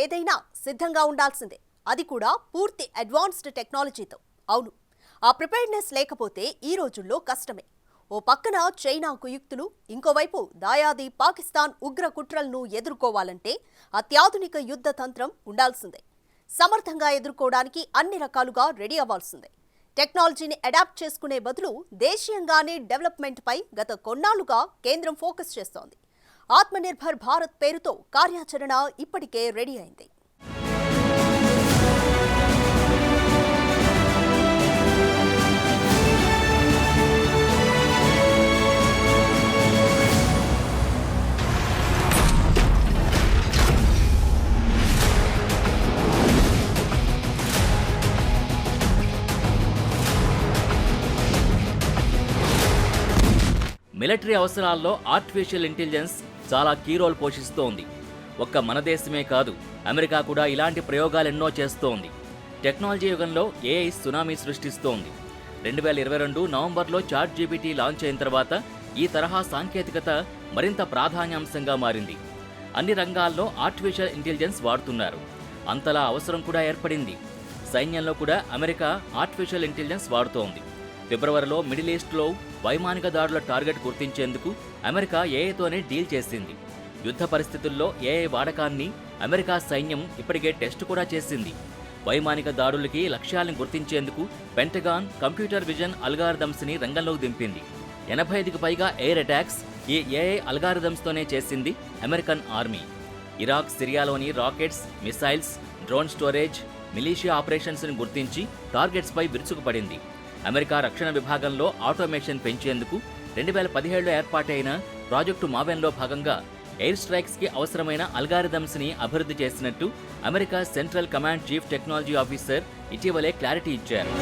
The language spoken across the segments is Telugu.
ఏదైనా సిద్ధంగా ఉండాల్సిందే. అది కూడా పూర్తి అడ్వాన్స్డ్ టెక్నాలజీతో. అవును, ఆ ప్రిపేర్డ్నెస్ లేకపోతే ఈ రోజుల్లో కష్టమే. ఓ పక్కన చైనా కుయుక్తులు, ఇంకోవైపు దాయాది పాకిస్తాన్ ఉగ్ర కుట్రలను ఎదుర్కోవాలంటే అత్యాధునిక యుద్ధ తంత్రం ఉండాల్సిందే. సమర్థంగా ఎదుర్కోవడానికి అన్ని రకాలుగా రెడీ అవ్వాల్సిందే. టెక్నాలజీని అడాప్ట్ చేసుకునే బదులు దేశీయంగానే డెవలప్మెంట్పై గత కొన్నాళ్లుగా కేంద్రం ఫోకస్ చేస్తోంది. ఆత్మనిర్భర్ భారత్ పేరుతో కార్యాచరణ ఇప్పటికే రెడీ అయింది. మిలిటరీ అవసరాల్లో ఆర్టిఫిషియల్ ఇంటెలిజెన్స్ చాలా కీ రోల్ పోషిస్తోంది. ఒక్క మన దేశమే కాదు, అమెరికా కూడా ఇలాంటి ప్రయోగాలెన్నో చేస్తోంది. టెక్నాలజీ యుగంలో ఏఐ సునామీ సృష్టిస్తోంది. 2022 నవంబర్లో ChatGPT లాంచ్ అయిన తర్వాత ఈ తరహా సాంకేతికత మరింత ప్రాధాన్యాంశంగా మారింది. అన్ని రంగాల్లో ఆర్టిఫిషియల్ ఇంటెలిజెన్స్ వాడుతున్నారు. అంతలా అవసరం కూడా ఏర్పడింది. సైన్యంలో కూడా అమెరికా ఆర్టిఫిషియల్ ఇంటెలిజెన్స్ వాడుతోంది. ఫిబ్రవరిలో మిడిల్ ఈస్ట్లో వైమానిక దాడుల టార్గెట్ గుర్తించేందుకు అమెరికా ఏఐతోనే డీల్ చేసింది. యుద్ధ పరిస్థితుల్లో ఏఐ వాడకాన్ని అమెరికా సైన్యం ఇప్పటికే టెస్ట్ కూడా చేసింది. వైమానిక దాడులకి లక్ష్యాలను గుర్తించేందుకు పెంటగాన్ కంప్యూటర్ విజన్ అల్గారిథమ్స్ని రంగంలోకి దింపింది. 85కి పైగా ఎయిర్ అటాక్స్ ఈ ఏఐ అల్గారిథమ్స్తోనే చేసింది అమెరికన్ ఆర్మీ. ఇరాక్, సిరియాలోని rockets, missiles, drone storage, militia ఆపరేషన్స్ని గుర్తించి టార్గెట్స్పై విరుచుకుపడింది. అమెరికా రక్షణ విభాగంలో ఆటోమేషన్ పెంచేందుకు 2017లో ఏర్పాటైన ప్రాజెక్టు మావెన్లో భాగంగా ఎయిర్ స్ట్రైక్స్కి అవసరమైన అల్గారిథమ్స్ని అభివృద్ధి చేసినట్టు America central command chief technology officer ఇటీవలే క్లారిటీ ఇచ్చారు.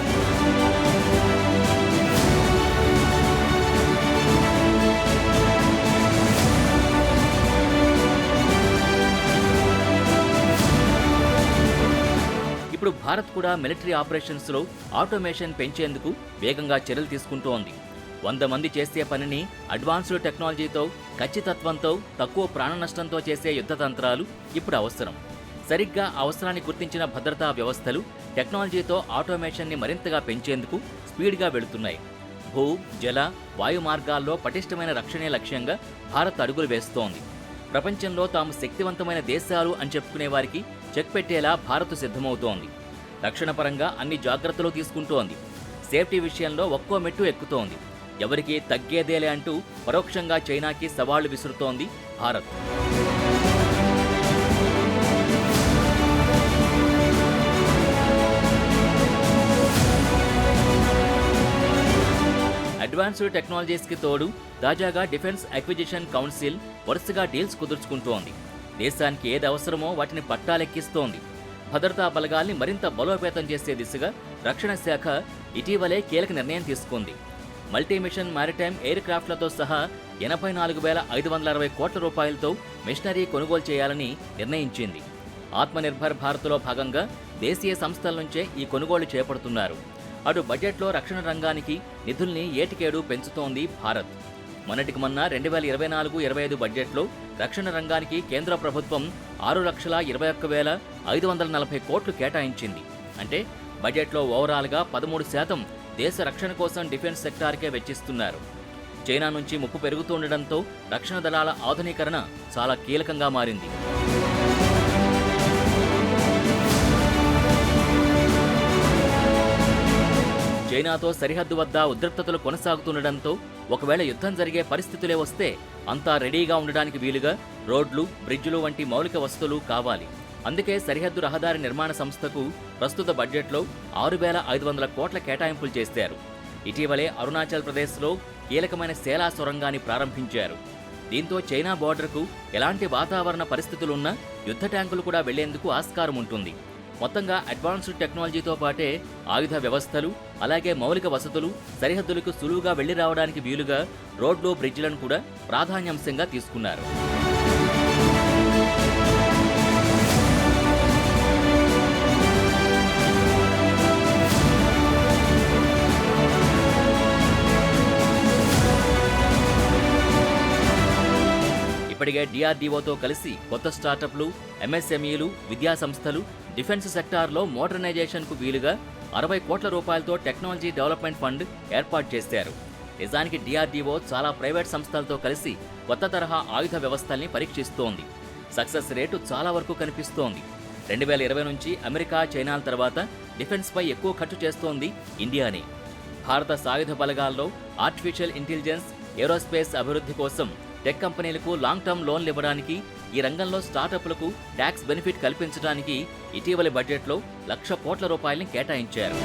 ఇప్పుడు భారత్ కూడా మిలిటరీ ఆపరేషన్స్లో ఆటోమేషన్ పెంచేందుకు వేగంగా చర్యలు తీసుకుంటోంది. 100 మంది చేసే పనిని అడ్వాన్స్డ్ టెక్నాలజీతో, ఖచ్చితత్వంతో, తక్కువ ప్రాణ నష్టంతో చేసే యుద్ధ తంత్రాలు ఇప్పుడు అవసరం. సరిగ్గా అవసరాన్ని గుర్తించిన భద్రతా వ్యవస్థలు టెక్నాలజీతో ఆటోమేషన్ని మరింతగా పెంచేందుకు స్పీడ్గా వెళుతున్నాయి. భూ, జల, వాయు మార్గాల్లో పటిష్టమైన రక్షణే లక్ష్యంగా భారత్ అడుగులు వేస్తోంది. ప్రపంచంలో తాము శక్తివంతమైన దేశాలు అని చెప్పుకునే వారికి చెక్ పెట్టేలా భారత్ సిద్ధమవుతోంది. రక్షణ పరంగా అన్ని జాగ్రత్తలు తీసుకుంటోంది. సేఫ్టీ విషయంలో ఒక్కో మెట్టు ఎక్కుతోంది. ఎవరికీ తగ్గేదేలే అంటూ పరోక్షంగా చైనాకి సవాళ్లు విసురుతోంది భారత్. అడ్వాన్స్డ్ టెక్నాలజీస్కి తోడు తాజాగా డిఫెన్స్ అక్విజిషన్ కౌన్సిల్ వరుసగా డీల్స్ కుదుర్చుకుంటోంది. దేశానికి ఏది అవసరమో వాటిని పట్టాలెక్కిస్తోంది. భద్రతా బలగాల్ని మరింత బలోపేతం చేసే దిశగా రక్షణ శాఖ ఇటీవలే కీలక నిర్ణయం తీసుకుంది. మల్టీమిషన్ మారిటైమ్ ఎయిర్ క్రాఫ్ట్లతో సహా 84,560 కోట్ల రూపాయలతో మిషనరీ కొనుగోలు చేయాలని నిర్ణయించింది. ఆత్మనిర్భర్ భారత్లో భాగంగా దేశీయ సంస్థల నుంచే ఈ కొనుగోలు చేపడుతున్నారు. అటు బడ్జెట్లో రక్షణ రంగానికి నిధుల్ని ఏటికేడు పెంచుతోంది భారత్. మొన్నటికి మొన్న 2024-25 బడ్జెట్లో రక్షణ రంగానికి కేంద్ర ప్రభుత్వం 6,21,540 కోట్లు కేటాయించింది. అంటే బడ్జెట్లో ఓవరాల్గా 13% దేశ రక్షణ కోసం డిఫెన్స్ సెక్టార్కే వెచ్చిస్తున్నారు. చైనా నుంచి ముప్పు పెరుగుతుండటంతో రక్షణ దళాల ఆధునీకరణ చాలా కీలకంగా మారింది. చైనాతో సరిహద్దు వద్ద ఉద్రిక్తతలు కొనసాగుతుండటంతో ఒకవేళ యుద్ధం జరిగే పరిస్థితులే వస్తే అంతా రెడీగా ఉండడానికి వీలుగా రోడ్లు, బ్రిడ్జులు వంటి మౌలిక వసతులు కావాలి. అందుకే సరిహద్దు రహదారి నిర్మాణ సంస్థకు ప్రస్తుత బడ్జెట్లో 6,500 కోట్ల కేటాయింపులు చేశారు. ఇటీవలే అరుణాచల్ ప్రదేశ్లో కీలకమైన సేలా సొరంగాన్ని ప్రారంభించారు. దీంతో చైనా బోర్డర్కు ఎలాంటి వాతావరణ పరిస్థితులున్నా యుద్ధ ట్యాంకులు కూడా వెళ్లేందుకు ఆస్కారం ఉంటుంది. మొత్తంగా అడ్వాన్స్డ్ టెక్నాలజీతో పాటే ఆయుధ వ్యవస్థలు, అలాగే మౌలిక వసతులు, సరిహద్దులకు సులువుగా వెళ్లి రావడానికి వీలుగా రోడ్లు, బ్రిడ్జిలను కూడా ప్రాధాన్యాంశంగా తీసుకున్నారు. ఇప్పటికే డిఆర్డీఓతో కలిసి కొత్త స్టార్టప్లు, ఎంఎస్ఎంఈలు, విద్యా సంస్థలు, డిఫెన్స్ సెక్టార్లో మోడర్నైజేషన్కు వీలుగా 60 కోట్ల రూపాయలతో టెక్నాలజీ డెవలప్మెంట్ ఫండ్ ఏర్పాటు చేశారు. నిజానికి డిఆర్డీఓ చాలా ప్రైవేట్ సంస్థలతో కలిసి కొత్త తరహా ఆయుధ వ్యవస్థల్ని పరీక్షిస్తోంది. సక్సెస్ రేటు చాలా వరకు కనిపిస్తోంది. 2020 నుంచి అమెరికా, చైనాల తర్వాత డిఫెన్స్పై ఎక్కువ ఖర్చు చేస్తోంది ఇండియానే. భారత సాయుధ బలగాల్లో ఆర్టిఫిషియల్ ఇంటెలిజెన్స్, ఏరోస్పేస్ అభివృద్ధి కోసం టెక్ కంపెనీలకు లాంగ్ టర్మ్ లోన్లు ఇవ్వడానికి, ఈ రంగంలో స్టార్టప్లకు ట్యాక్స్ బెనిఫిట్ కల్పించడానికి ఇటీవలి బడ్జెట్లో 1,00,000 కోట్ల రూపాయల్ని కేటాయించారు.